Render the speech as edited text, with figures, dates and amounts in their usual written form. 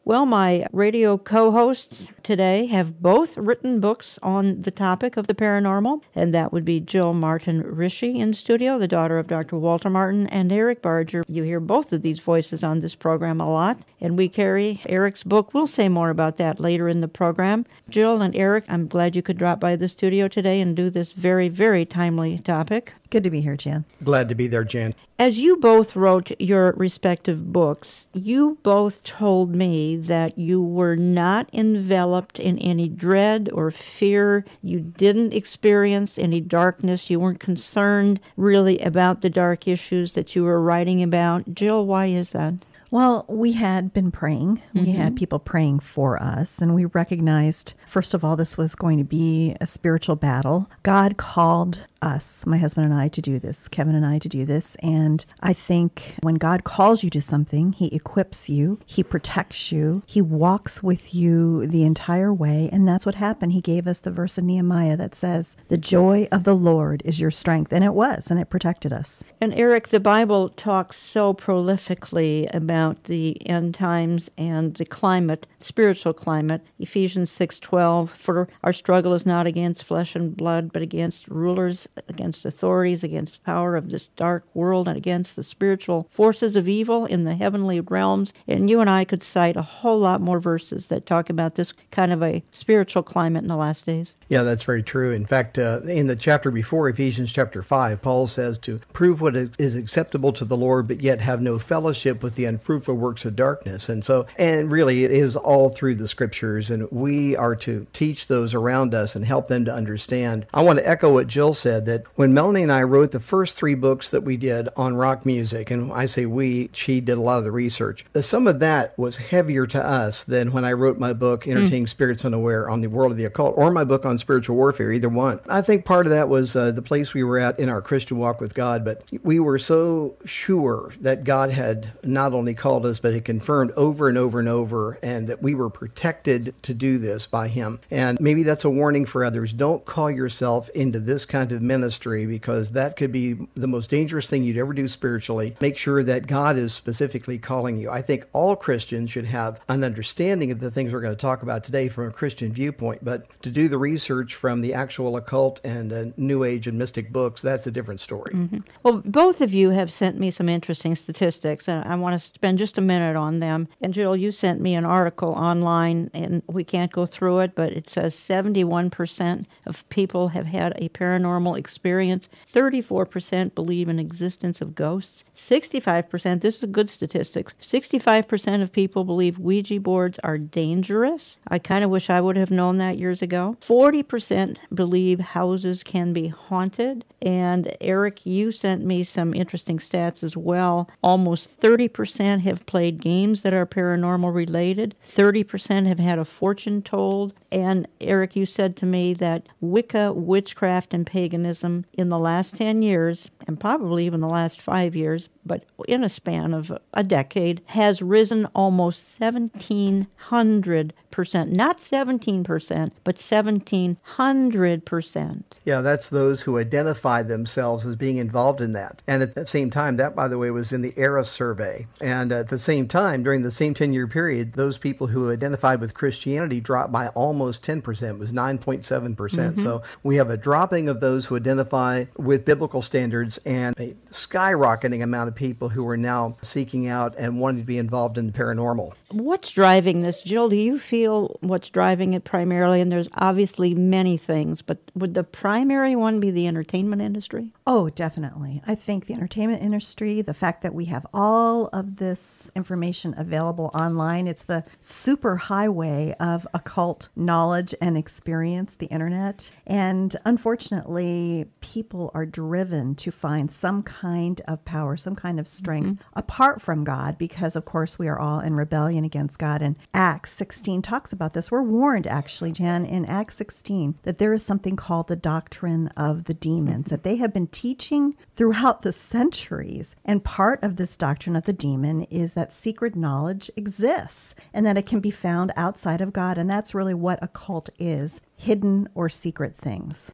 Well, my radio co-hosts today have both written books on the topic of the paranormal, and that would be Jill Martin Rishi in studio, the daughter of Dr. Walter Martin, and Eric Barger. You hear both of these voices on this program a lot, and we carry Eric's book. We'll say more about that later in the program. Jill and Eric, I'm glad you could drop by the studio today and do this very, very timely topic. Good to be here, Jan. Glad to be there, Jan. As you both wrote your respective books, you both told me that you were not enveloped in any dread or fear. You didn't experience any darkness. You weren't concerned really about the dark issues that you were writing about. Jill, why is that? Well, we had been praying. We had people praying for us, and we recognized, first of all, this was going to be a spiritual battle. God called us, my husband and I, to do this, Kevin and I to do this. And I think when God calls you to something, he equips you, he protects you, he walks with you the entire way. And that's what happened. He gave us the verse in Nehemiah that says, the joy of the Lord is your strength. And it was, and it protected us. And Eric, the Bible talks so prolifically about the end times and the climate, spiritual climate. Ephesians 6:12, for our struggle is not against flesh and blood, but against rulers, against authorities, against power of this dark world, and against the spiritual forces of evil in the heavenly realms. And you and I could cite a whole lot more verses that talk about this kind of a spiritual climate in the last days. Yeah, that's very true. In fact, in the chapter before, Ephesians chapter 5, Paul says to prove what is acceptable to the Lord, but yet have no fellowship with the unfruitful works of darkness. And really, it is all through the scriptures, and we are to teach those around us and help them to understand. I want to echo what Jill said, that when Melanie and I wrote the first 3 books that we did on rock music, and I say we, she did a lot of the research, some of that was heavier to us than when I wrote my book, Entertaining Spirits Unaware, on the world of the occult, or my book on spiritual warfare, either one. I think part of that was the place we were at in our Christian walk with God, but we were so sure that God had not only called us, but had confirmed over and over and over, and that we were protected to do this by him. And maybe that's a warning for others. Don't call yourself into this kind of ministry, because that could be the most dangerous thing you'd ever do spiritually. Make sure that God is specifically calling you. I think all Christians should have an understanding of the things we're going to talk about today from a Christian viewpoint, but to do the research from the actual occult and New Age and mystic books, that's a different story. Well, both of you have sent me some interesting statistics, and I want to spend just a minute on them. And Jill, you sent me an article online, and we can't go through it, but it says 71% of people have had a paranormal experience. 34% believe in existence of ghosts. 65%, this is a good statistic, 65% of people believe Ouija boards are dangerous. I kind of wish I would have known that years ago. 40% believe houses can be haunted. And Eric, you sent me some interesting stats as well. Almost 30% have played games that are paranormal related. 30% have had a fortune told. And Eric, you said to me that Wicca, witchcraft, and paganism in the last 10 years, and probably even the last 5 years, but in a span of a decade, has risen almost 1,700%. Not 17%, but 1,700%. Yeah, that's those who identify themselves as being involved in that. And at the same time, that, by the way, was in the ERA survey. And at the same time, during the same 10-year period, those people who identified with Christianity dropped by almost 10%. It was 9.7%. So we have a dropping of those who identify with biblical standards and a skyrocketing amount of people who are now seeking out and wanting to be involved in the paranormal. What's driving this? Jill, do you feel what's driving it primarily? And there's obviously many things, but would the primary one be the entertainment industry? Oh, definitely. I think the entertainment industry, the fact that we have all of this information available online, it's the super highway of occult knowledge and experience, the internet. And unfortunately, people are driven to find some kind of power, some kind of strength apart from God, because of course we are all in rebellion against God. And Acts 16 talks about this. We're warned, actually, Jan, in Acts 16, that there is something called the doctrine of the demons that they have been teaching throughout the centuries. And part of this doctrine of the demon is that secret knowledge exists and that it can be found outside of God. And that's really what a cult is. Hidden or secret things.